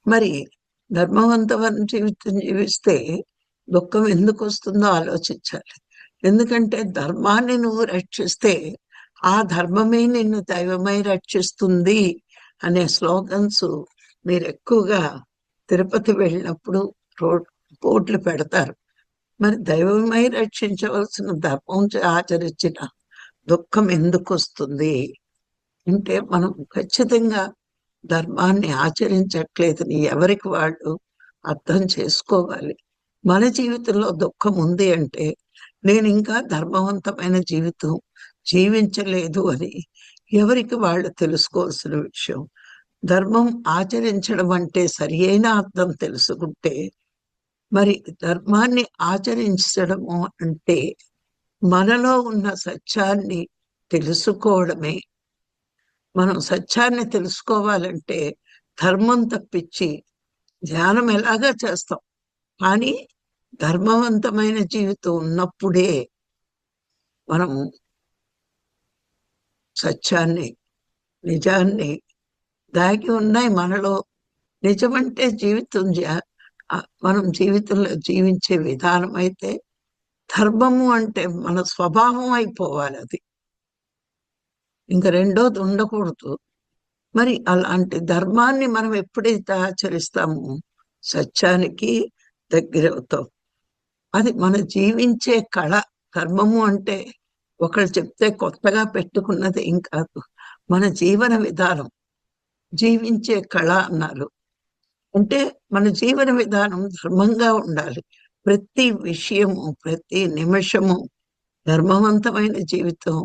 మరి ధర్మవంతమైన జీవితం జీవిస్తే దుఃఖం ఎందుకు వస్తుందో ఆలోచించాలి. ఎందుకంటే ధర్మాన్ని నువ్వు రక్షిస్తే ఆ ధర్మమే నిన్ను దైవమై రక్షిస్తుంది అనే స్లోగన్స్ మీరు ఎక్కువగా తిరుపతి వెళ్ళినప్పుడు రోడ్ బోర్డులు పెడతారు. మరి దైవమై రక్షించవలసిన ధర్మం ఆచరించిన దుఃఖం ఎందుకు వస్తుంది అంటే మనం ఖచ్చితంగా ధర్మాన్ని ఆచరించట్లేదని ఎవరికి వాళ్ళు అర్థం చేసుకోవాలి. మన జీవితంలో దుఃఖం ఉంది అంటే నేను ఇంకా ధర్మవంతమైన జీవితం జీవించలేదు అని ఎవరికి వాళ్ళు తెలుసుకోవాల్సిన విషయం. ధర్మం ఆచరించడం అంటే సరి అయిన అర్థం తెలుసుకుంటే, మరి ధర్మాన్ని ఆచరించడము అంటే మనలో ఉన్న సత్యాన్ని తెలుసుకోవడమే. మనం సత్యాన్ని తెలుసుకోవాలంటే ధర్మం తప్పించి ధ్యానం ఎలాగా చేస్తాం, కానీ ధర్మవంతమైన జీవితం ఉన్నప్పుడే మనము సత్యాన్ని, నిజాన్ని దాగి ఉన్నాయి మనలో. నిజమంటే జీవితం మనం జీవితంలో జీవించే విధానం అయితే, ధర్మము అంటే మన స్వభావం అయిపోవాలి. అది ఇంక రెండోది ఉండకూడదు. మరి అలాంటి ధర్మాన్ని మనం ఎప్పుడైతే ఆచరిస్తామో సత్యానికి దగ్గరవుతాం. అది మన జీవించే కళ. ధర్మము అంటే ఒకళ్ళు చెప్తే కొత్తగా పెట్టుకున్నది ఏం కాదు, మన జీవన విధానం. జీవించే కళ అన్నారు అంటే మన జీవన విధానం ధర్మంగా ఉండాలి. ప్రతి విషయము, ప్రతి నిమిషము ధర్మవంతమైన జీవితం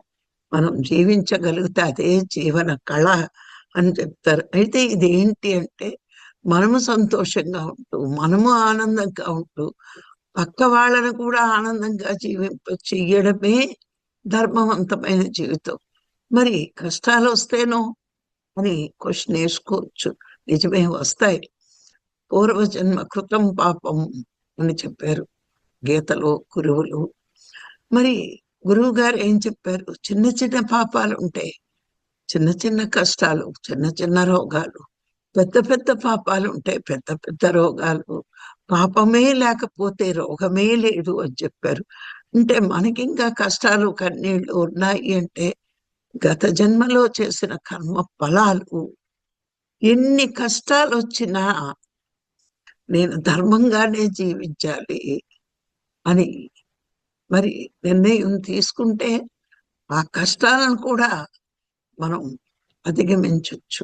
మనం జీవించగలిగితే అదే జీవన కళ అని చెప్తారు. అయితే ఇది ఏంటి అంటే మనము సంతోషంగా ఉంటూ, మనము ఆనందంగా ఉంటూ, పక్క వాళ్ళను కూడా ఆనందంగా చెయ్యడమే ధర్మవంతమైన జీవితం. మరి కష్టాలు వస్తేనో అని క్వశ్చన్ వేసుకోవచ్చు. నిజమే, వస్తాయి. పూర్వజన్మ కృతం పాపం అని చెప్పారు గీతలో గురువులు. మరి గురువు గారు ఏం చెప్పారు? చిన్న చిన్న పాపాలు ఉంటాయి, చిన్న చిన్న కష్టాలు, చిన్న చిన్న రోగాలు. పెద్ద పెద్ద పాపాలు ఉంటాయి, పెద్ద పెద్ద రోగాలు. పాపమే లేకపోతే రోగమే లేదు అని చెప్పారు. అంటే మనకి ఇంకా కష్టాలు కన్నీళ్లు ఉన్నాయి అంటే గత జన్మలో చేసిన కర్మ ఫలాలు. ఎన్ని కష్టాలు వచ్చినా నేను ధర్మంగానే జీవించాలి అని మరి నిర్ణయం తీసుకుంటే ఆ కష్టాలను కూడా మనం అధిగమించవచ్చు.